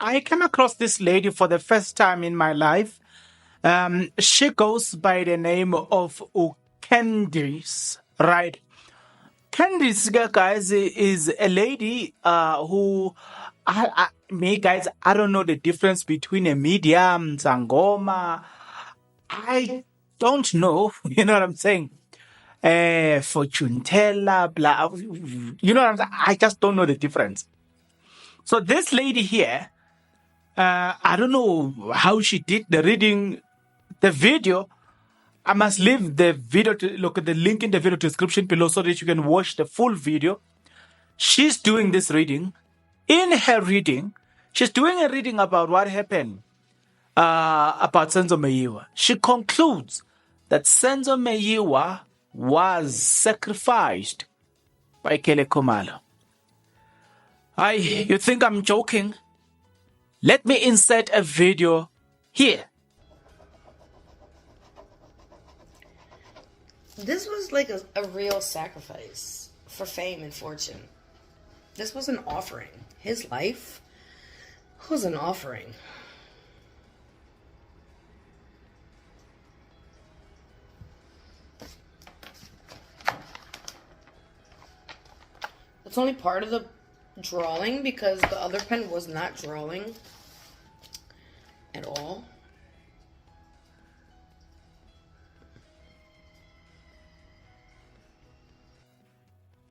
I came across this lady for the first time in my life. She goes by the name of Candice, right? Candice, guys, is a lady who, I don't know the difference between a medium, Zangoma. I don't know, you know what I'm saying? Fortune teller, blah, you know what I'm saying? I just don't know the difference. So this lady here, I don't know how she did the reading, the video. I must leave the video to look at the link in the video description below so that you can watch the full video. She's doing this reading. In her reading, she's doing a reading about what happened about Senzo Meyiwa. She concludes that Senzo Meyiwa was sacrificed by Khumalo. You think I'm joking? Let me insert a video here. This was like a real sacrifice for fame and fortune. This was an offering. His life was an offering. It's only part of the drawing because the other pen was not drawing at all.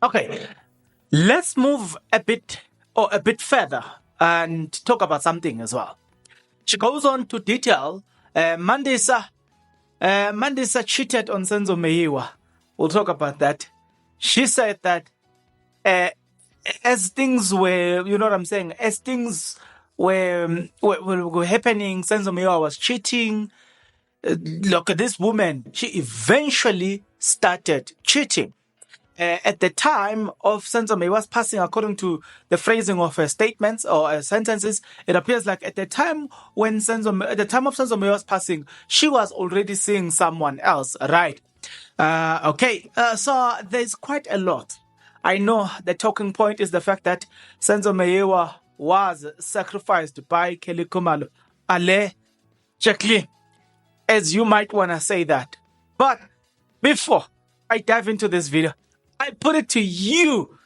Okay, let's move a bit further and talk about something as well. She goes on to detail Mandisa cheated on Senzo Meyiwa. We'll talk about that. She said that as things were, you know what I'm saying, as things were happening, Senzo Meyiwa was cheating. Look at this woman. She eventually started cheating. At the time of Senzo Meyiwa's passing, according to the phrasing of her statements or her sentences, it appears like at the time of Senzo Meyiwa's passing, she was already seeing someone else, right? So there's quite a lot. I know the talking point is the fact that Senzo Meyiwa was sacrificed by Khumalo. Allegedly, as you might want to say that. But before I dive into this video, I put it to you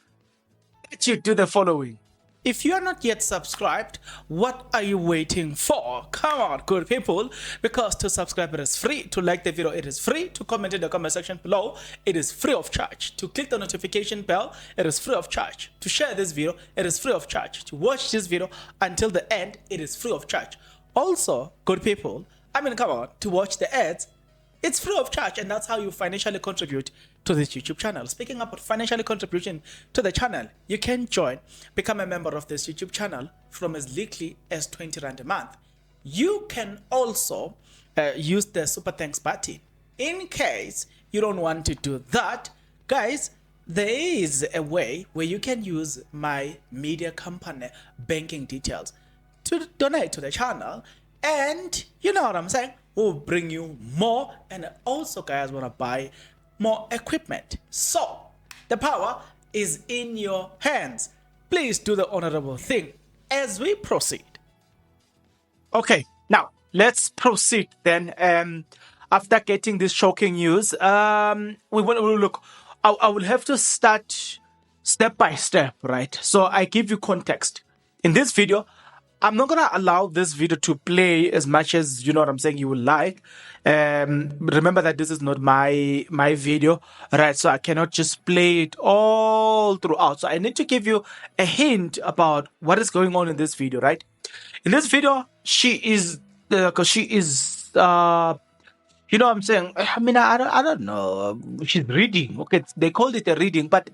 that you do the following. If you are not yet subscribed, what are you waiting for? Come on, good people, because to subscribe it is free, to like the video it is free, to comment in the comment section below it is free of charge, to click the notification bell it is free of charge, to share this video it is free of charge, to watch this video until the end it is free of charge. Also, good people, come on, to watch the ads it's free of charge, and that's how you financially contribute to this YouTube channel. Speaking about financially contribution to the channel, you can become a member of this YouTube channel from as little as 20 Rand a month. You can also use the super thanks button. In case you don't want to do that, guys, there is a way where you can use my media company banking details to donate to the channel, and you know what I'm saying, will bring you more, and also guys want to buy more equipment. So the power is in your hands. Please do the honorable thing as we proceed. Okay, now let's proceed then. After getting this shocking news, we will look. I will have to start step by step, right? So I give you context. In this video, I'm not going to allow this video to play as much as, you know what I'm saying, you will like. Remember that this is not my video, right? So I cannot just play it all throughout. So I need to give you a hint about what is going on in this video, right? In this video, she is, you know what I'm saying? I don't know. She's reading. Okay, they called it a reading, but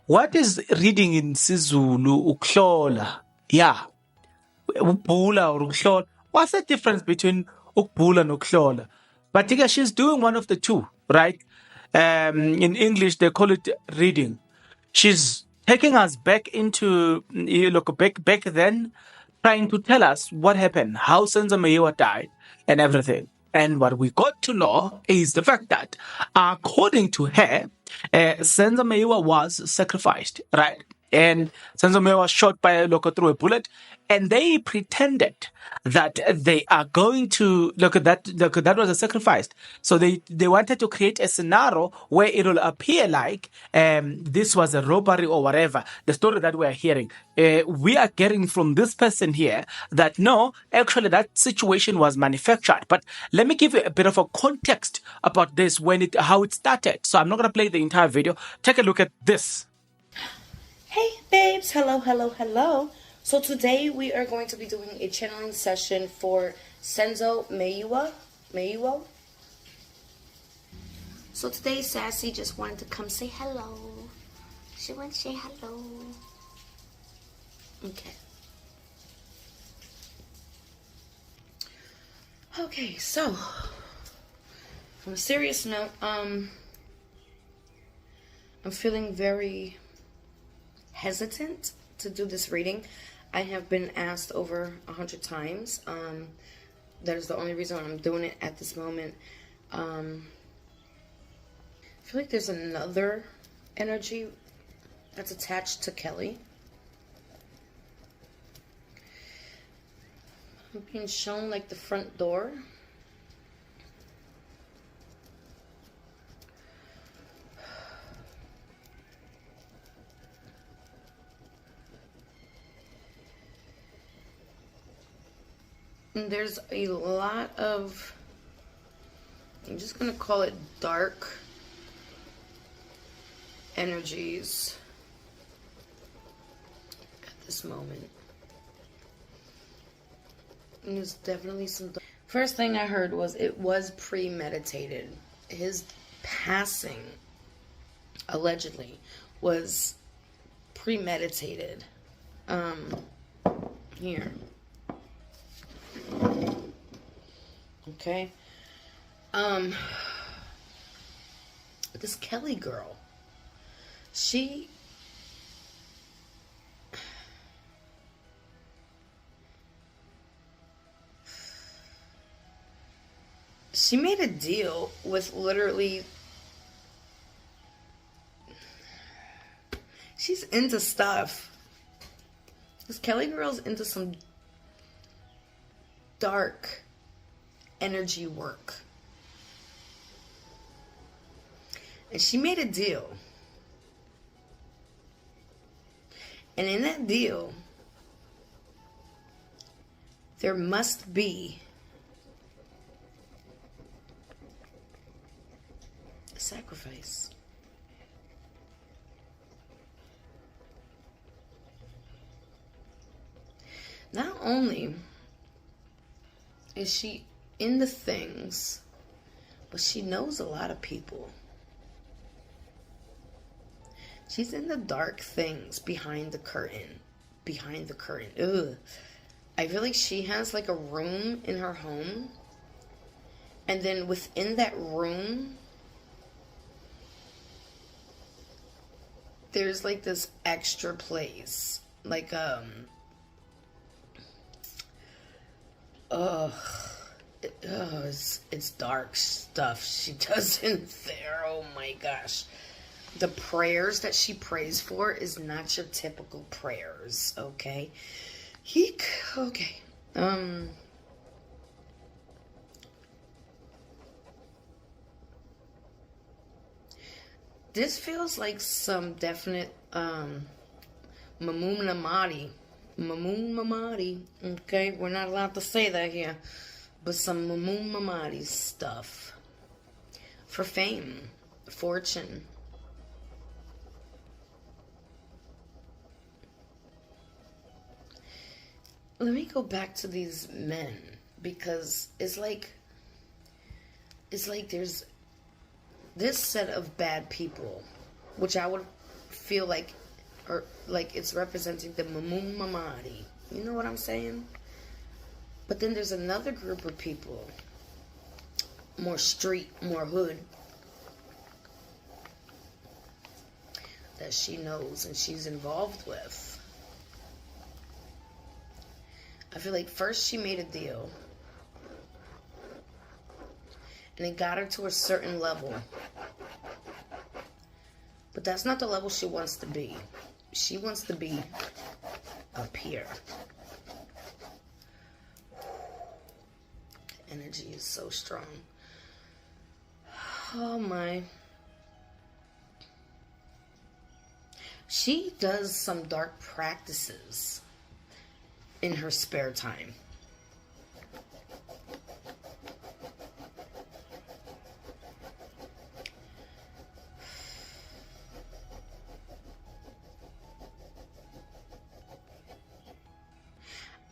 what is reading in Sizulu? Uklola. Yeah. Ukbula or ukuhlola. What's the difference between ukbula and ukuhlola? But she's doing one of the two, right? In English, they call it reading. She's taking us back into, back then, trying to tell us what happened, how Senzo Meyiwa died, and everything. And what we got to know is the fact that, according to her, Senzo Meyiwa was sacrificed, right? and Senzo Meyiwa was shot by a loco through a bullet, and they pretended that they are going to look at that. Look, that was a sacrifice. So they wanted to create a scenario where it will appear like this was a robbery or whatever. The story that we are hearing, we are getting from this person here that no, actually that situation was manufactured. But let me give you a bit of a context about this how it started. So I'm not going to play the entire video. Take a look at this. Hey babes, hello, hello, hello. So today we are going to be doing a channeling session for Senzo Meyiwa. So today Sassy just wanted to come say hello. She wants to say hello. Okay. Okay, so on a serious note, I'm feeling very hesitant to do this reading. I have been asked over 100 times. That is the only reason I'm doing it at this moment. I feel like there's another energy that's attached to Kelly. I'm being shown like the front door. And there's a lot of, I'm just going to call it dark energies at this moment. And there's definitely some. First thing I heard was it was premeditated. His passing, allegedly, was premeditated. Here. Okay. This Kelly girl, she made a deal with literally, she's into stuff. This Kelly girl's into some dark energy work. And she made a deal. And in that deal, there must be a sacrifice. Not only is she in the things, but she knows a lot of people. She's in the dark things behind the curtain. Ugh. I feel like she has like a room in her home. And then within that room, there's like this extra place. Like, it's dark stuff she does in there. Oh my gosh. The prayers that she prays for is not your typical prayers, okay? Okay. This feels like some definite, Mamumamadi, okay? We're not allowed to say that here. But some Mamumamadi stuff. For fame, fortune. Let me go back to these men, because it's like there's this set of bad people, which I would feel like, or like it's representing the Mamumamadi. You know what I'm saying? But then there's another group of people, more street, more hood, that she knows and she's involved with. I feel like first she made a deal, and it got her to a certain level. But that's not the level she wants to be. She wants to be up here. Energy is so strong. Oh my. She does some dark practices in her spare time.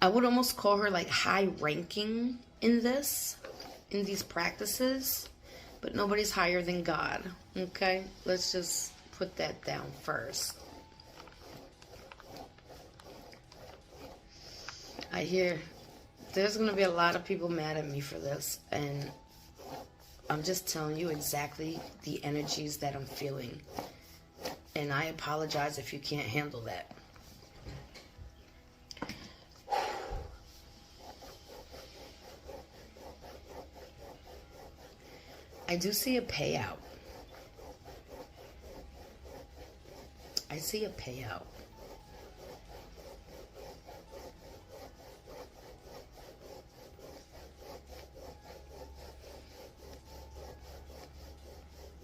I would almost call her like high ranking in these practices, but nobody's higher than God. Okay, let's just put that down first. I hear there's going to be a lot of people mad at me for this, and I'm just telling you exactly the energies that I'm feeling. And I apologize if you can't handle that. I do see a payout. I see a payout.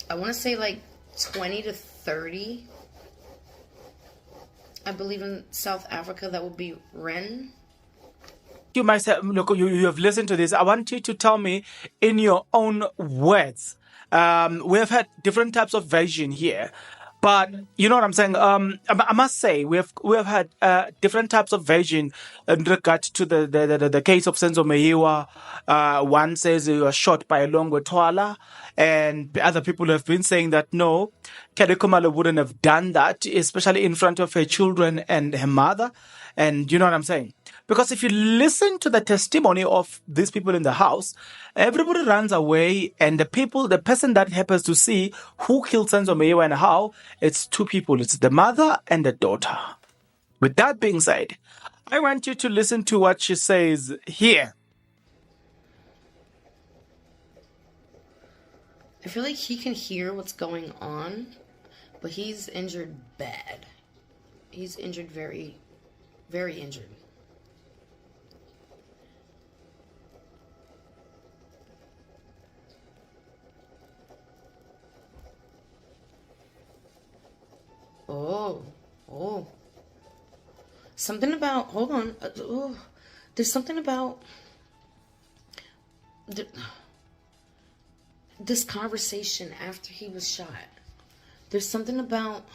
I want to say like 20 to 30. I believe in South Africa that will be Ren. You might say, look, you have listened to this. I want you to tell me in your own words. We have had different types of version here, but you know what I'm saying. I must say we have had different types of version in regard to the case of Senzo Meyiwa. One says he was shot by a Longwe Twala, and other people have been saying that no, Khumalo wouldn't have done that, especially in front of her children and her mother. And you know what I'm saying? Because if you listen to the testimony of these people in the house, everybody runs away, and the person that happens to see who killed Senzo Meyiwa and how, it's two people. It's the mother and the daughter. With that being said, I want you to listen to what she says here. I feel like he can hear what's going on, but he's injured bad. He's injured very, very injured. Oh. Something about, hold on. There's something about this conversation after he was shot. There's something about,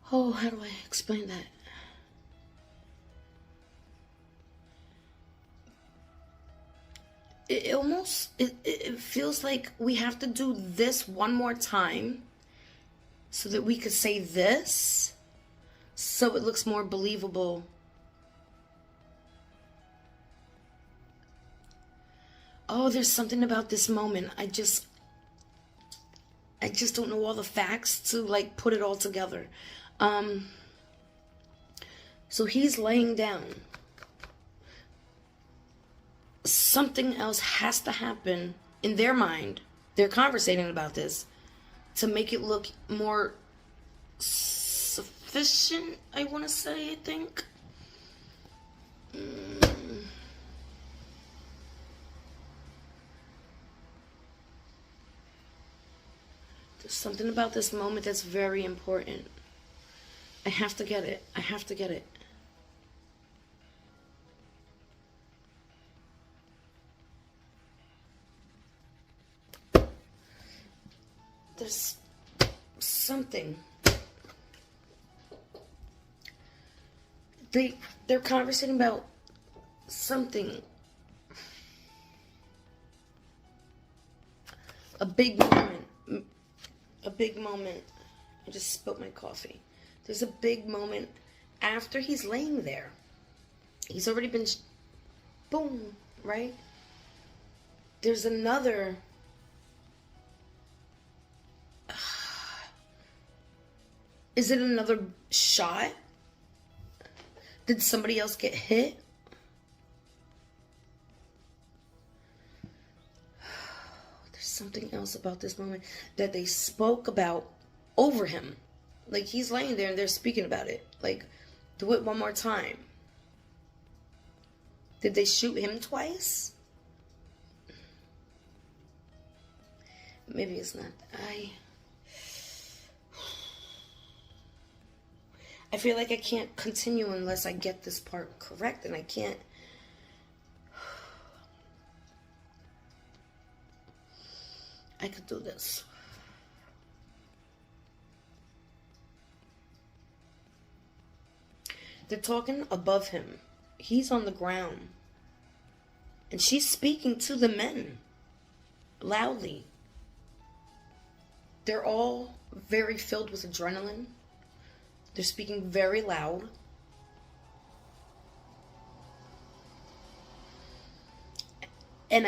how do I explain that? It feels like we have to do this one more time so that we could say this, so it looks more believable. Oh, there's something about this moment. I just don't know all the facts to like put it all together. So he's laying down. Something else has to happen in their mind. They're conversating about this to make it look more sufficient, I want to say, I think. There's something about this moment that's very important. I have to get it. I have to get it. There's something. They're conversing about something. A big moment. A big moment. I just spilled my coffee. There's a big moment after he's laying there. He's already been boom, right? There's another. Is it another shot? Did somebody else get hit? There's something else about this moment that they spoke about over him. Like, he's laying there and they're speaking about it. Like, do it one more time. Did they shoot him twice? Maybe it's not. I feel like I can't continue unless I get this part correct, and I can't. I could do this. They're talking above him. He's on the ground. And she's speaking to the men loudly. They're all very filled with adrenaline. They're speaking very loud. And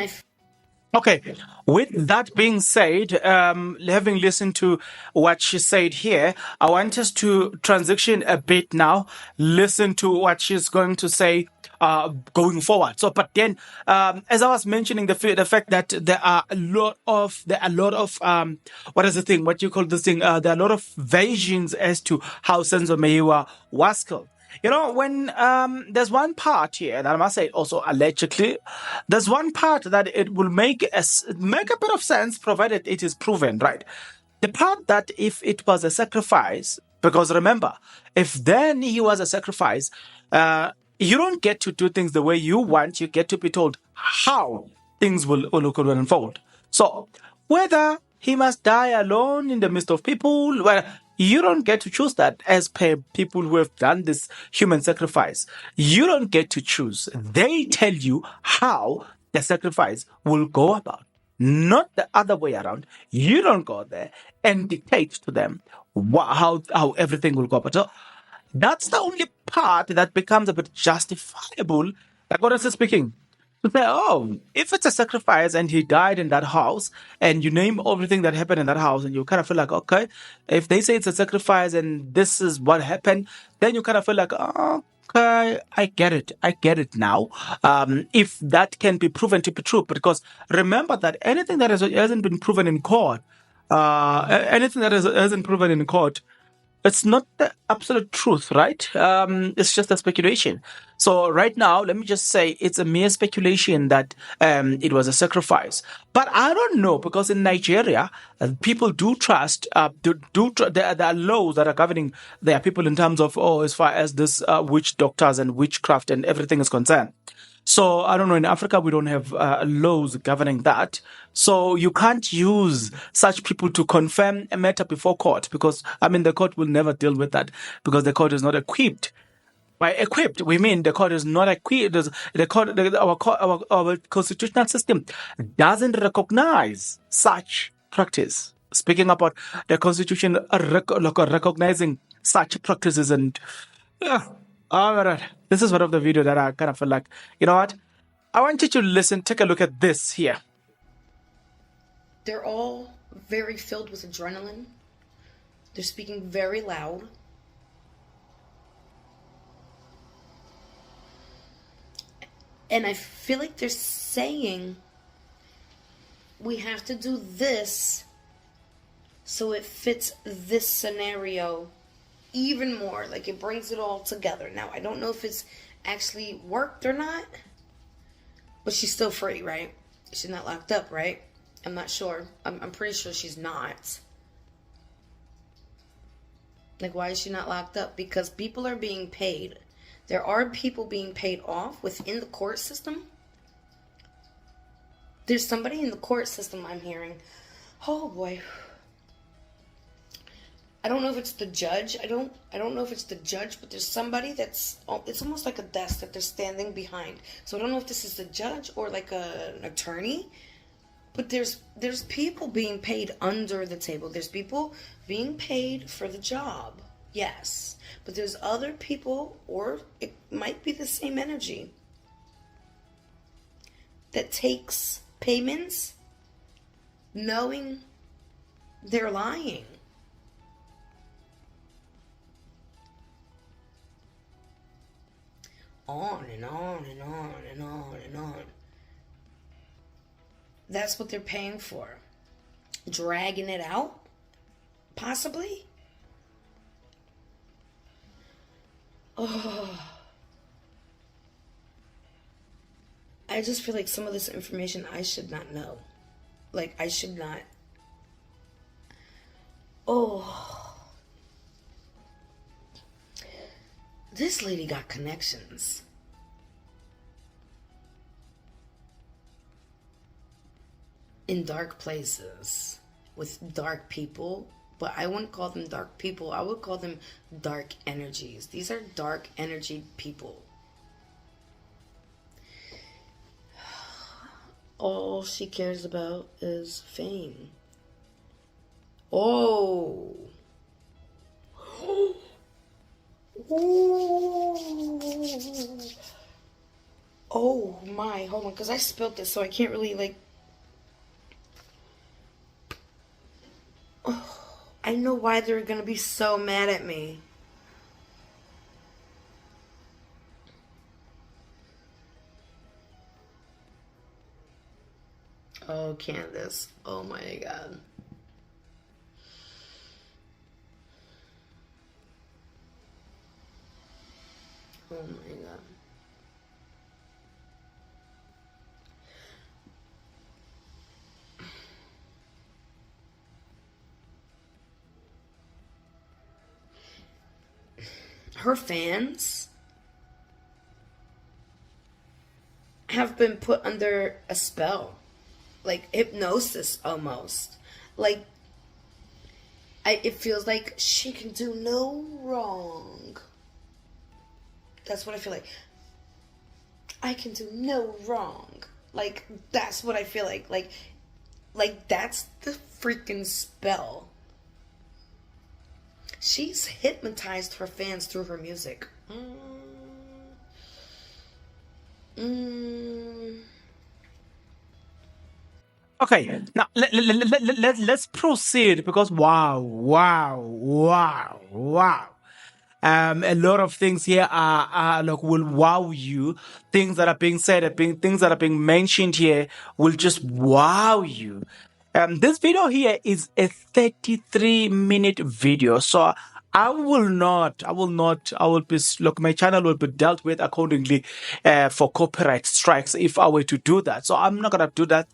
Okay, with that being said, having listened to what she said here, I want us to transition a bit now, listen to what she's going to say going forward. So, but then, as I was mentioning, the fact that there are a lot of what is the thing? What you call this thing? There are a lot of versions as to how Senzo Meyiwa was killed. You know, when there's one part here, and I must say also allegedly, there's one part that it will make a bit of sense provided it is proven, right? The part that if it was a sacrifice, because remember, if then he was a sacrifice, you don't get to do things the way you want. You get to be told how things will unfold. So whether he must die alone in the midst of people, well, you don't get to choose that as per people who have done this human sacrifice. You don't get to choose. They tell you how the sacrifice will go about, not the other way around. You don't go there and dictate to them how everything will go about. So that's the only part that becomes a bit justifiable, like honestly speaking. To say, oh, if it's a sacrifice and he died in that house, and you name everything that happened in that house, and you kind of feel like, okay, if they say it's a sacrifice and this is what happened, then you kind of feel like, okay, I get it now. If that can be proven to be true, because remember that anything that hasn't been proven in court, anything that hasn't proven in court, it's not the absolute truth, right? It's just a speculation. So right now, let me just say it's a mere speculation that it was a sacrifice. But I don't know, because in Nigeria, people do trust, there are laws that are governing their people in terms of, as far as this witch doctors and witchcraft and everything is concerned. So I don't know, in Africa, we don't have laws governing that. So you can't use such people to confirm a matter before court, because, the court will never deal with that, because the court is not equipped. By equipped, we mean the court is not equipped. Our constitutional system doesn't recognize such practice. Speaking about the constitution recognizing such practices, and all right, this is one of the video that I kind of feel like, you know what? I want you to listen, take a look at this here. They're all very filled with adrenaline. They're speaking very loud. And I feel like they're saying, we have to do this so it fits this scenario even more. Like, it brings it all together. Now, I don't know if it's actually worked or not, but she's still free, right? She's not locked up, right? I'm not sure. I'm pretty sure she's not. Like, why is she not locked up? Because people are being paid. There are people being paid off within the court system. There's somebody in the court system I'm hearing. Oh boy. I don't know if it's the judge. I don't know if it's the judge, but there's somebody that's, it's almost like a desk that they're standing behind. So I don't know if this is the judge or like an attorney. But there's people being paid under the table. There's people being paid for the job. Yes. But there's other people, or it might be the same energy, that takes payments knowing they're lying. On and on and on and on and on. That's what they're paying for. Dragging it out? Possibly? Oh, I just feel like some of this information I should not know. Like, I should not. Oh. This lady got connections. In dark places with dark people, but I wouldn't call them dark people. I would call them dark energies. These are dark energy people. All she cares about is fame. Oh. Oh my, hold on, because I spilled this, so I can't really, like. Oh, I know why they're gonna be so mad at me. Oh, Candace. Oh my god. Oh my god. Her fans have been put under a spell. Like hypnosis almost. Like it feels like she can do no wrong. That's what I feel like. I can do no wrong. Like that's what I feel like. Like that's the freaking spell. She's hypnotized her fans through her music. Okay, now let's proceed because wow. A lot of things here are like will wow you. Things that are being said, things that are being mentioned here will just wow you. This video here is a 33-minute video, so I will be, look, my channel will be dealt with accordingly for copyright strikes if I were to do that. So I'm not going to do that.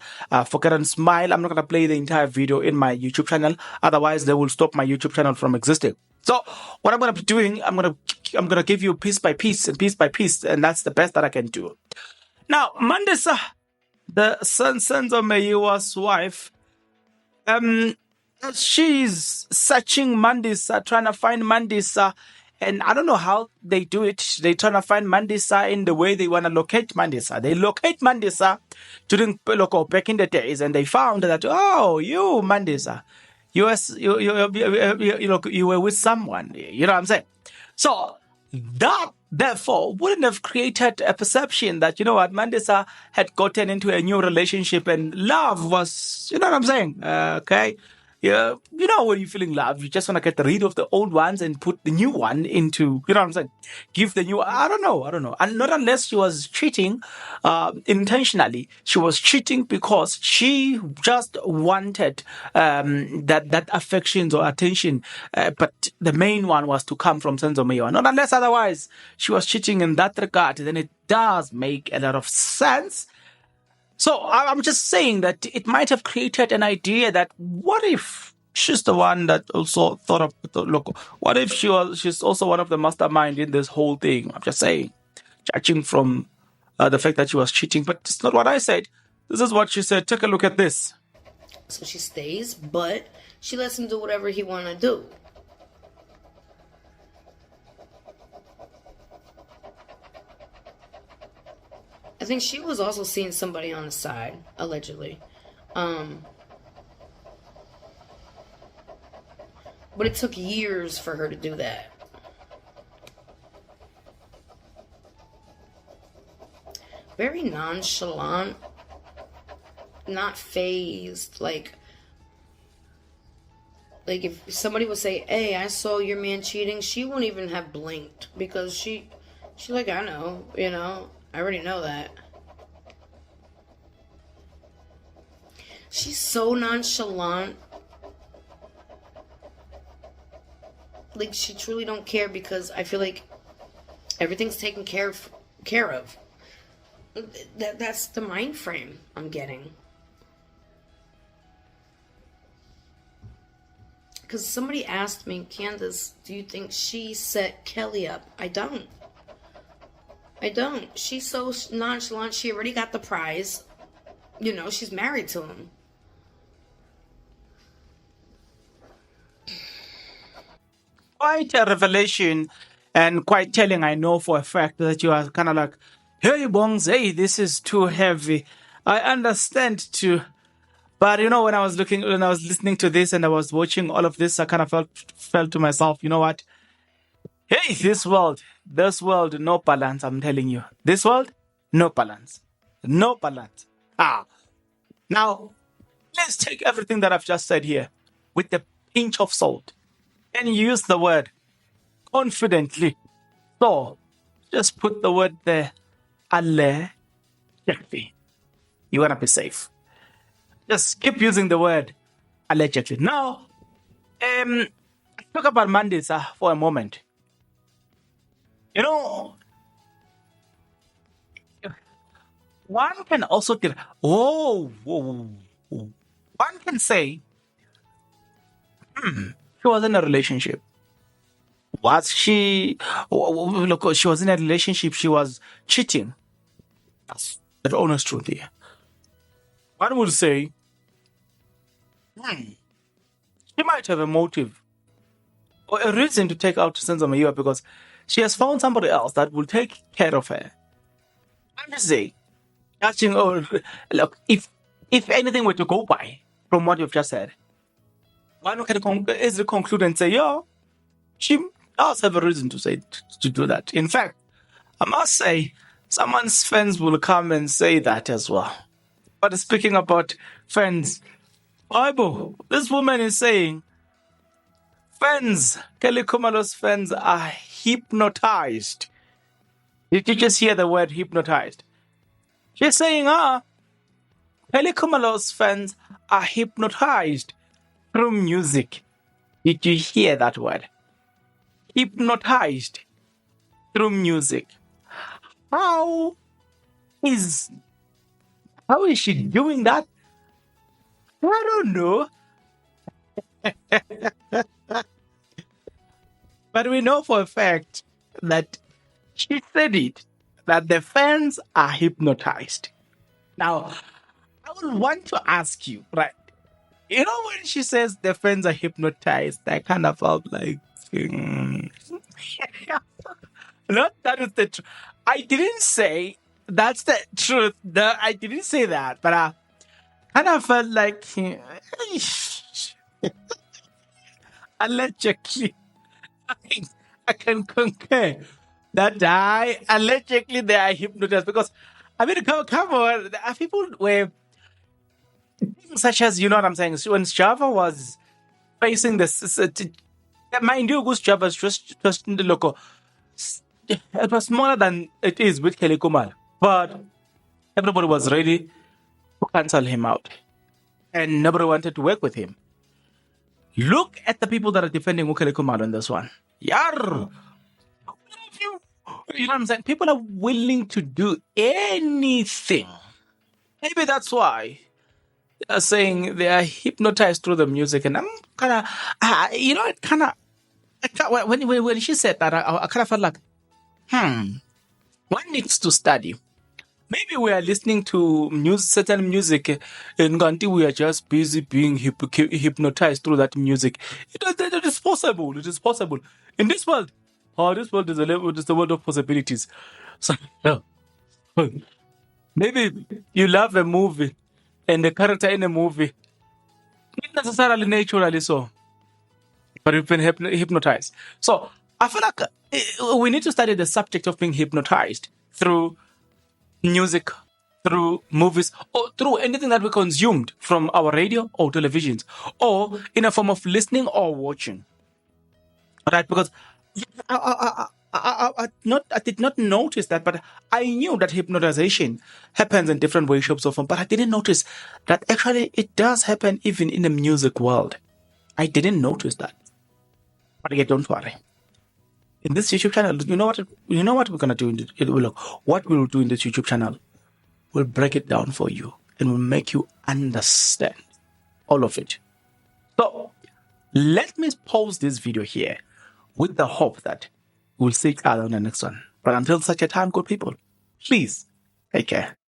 Forget and smile. I'm not going to play the entire video in my YouTube channel. Otherwise, they will stop my YouTube channel from existing. So what I'm going to be doing, I'm going to give you piece by piece, and that's the best that I can do. Now, Mandisa, the Senzo Meyiwa's wife, she's searching Mandisa, trying to find Mandisa, and I don't know how they do it. They trying to find Mandisa in the way they want to locate Mandisa. They locate Mandisa during back in the days, and they found that, oh, you Mandisa, you were with someone. You know what I'm saying? So that therefore wouldn't have created a perception that, you know what, Mandisa had gotten into a new relationship and love was, you know what I'm saying? Okay. Yeah, you know, when you're feeling love, you just want to get rid of the old ones and put the new one into, you know what I'm saying? Give the new, I don't know. And not unless she was cheating intentionally. She was cheating because she just wanted that affections or attention. But the main one was to come from Senzo Meyiwa. Not unless otherwise she was cheating in that regard. Then it does make a lot of sense. So I'm just saying that it might have created an idea that what if she's the one that also thought of, look, what if she's also one of the mastermind in this whole thing? I'm just saying, judging from the fact that she was cheating, but it's not what I said. This is what she said. Take a look at this. So she stays, but she lets him do whatever he want to do. I think she was also seeing somebody on the side, allegedly. But it took years for her to do that. Very nonchalant, not phased. Like if somebody would say, "Hey, I saw your man cheating," she wouldn't even have blinked because she like, I know, you know. I already know that. She's so nonchalant. Like, she truly don't care because I feel like Everything's taken care of. That's the mind frame I'm getting. Because somebody asked me, Candace, do you think she set Kelly up? I don't. She's so nonchalant. She already got the prize. You know, she's married to him. Quite a revelation and quite telling. I know for a fact that you are kind of like, hey, Bongs, hey, this is too heavy. I understand too. But when I was listening to this and I was watching all of this, I kind of felt to myself, you know what? Hey, this world, no balance, I'm telling you. This world, no balance. No balance. Now, let's take everything that I've just said here with a pinch of salt and use the word confidently. So, just put the word there, allegedly. You want to be safe. Just keep using the word allegedly. Now, talk about Mandisa for a moment. One can also one can say, she was in a relationship. Was she? Look, she was in a relationship. She was cheating. That's the honest truth here. One would say, she might have a motive or a reason to take out Senzo Meyiwa because she has found somebody else that will take care of her. I'm just saying, look, if anything were to go by from what you've just said, one can easily conclude and say, she does have a reason to do that. In fact, I must say, someone's fans will come and say that as well. But speaking about fans, Bible, this woman is saying, fans, Kelly Khumalo's fans are hypnotized. Did you just hear the word hypnotized? She's saying, Kelly Khumalo's fans are hypnotized through music. Did you hear that word? Hypnotized through music. How is she doing that? I don't know. But we know for a fact that she said it, that the fans are hypnotized. Now, I would want to ask you, right? When she says the fans are hypnotized, I kind of felt like, not that is the truth. I didn't say that's the truth. I didn't say that, but I kind of felt like, allegedly, I can concur that allegedly they are hypnotized because, come on, there are people where, such as, you know what I'm saying, when Java was facing this, mind you, Goose Java is just in the local. It was smaller than it is with Kelly Khumalo, but everybody was ready to cancel him out, and nobody wanted to work with him. Look at the people that are defending Kelly Khumalo in this one. Yar! You know what I'm saying? People are willing to do anything. Maybe that's why they are saying they are hypnotized through the music, and I'm kind of, when she said that, I kind of felt like, one needs to study. Maybe we are listening to certain music and Ganti, we are just busy being hypnotized through that music. It is possible. It is possible. In this world, this world is the world of possibilities. So, maybe you love a movie and the character in a movie, not necessarily naturally so, but you've been hypnotized. So, I feel like we need to study the subject of being hypnotized through music, through movies, or through anything that we consumed from our radio or televisions, or in a form of listening or watching. Right? Because I did not notice that, but I knew that hypnotization happens in different ways, shapes, or forms, but I didn't notice that actually it does happen even in the music world. I didn't notice that. But again, don't worry. in this YouTube channel, you know what we're gonna do what we'll do in this YouTube channel. We'll break it down for you and we'll make you understand all of it. So let me pause this video here with the hope that we'll see each other on the next one. But until such a time, good people, please take care.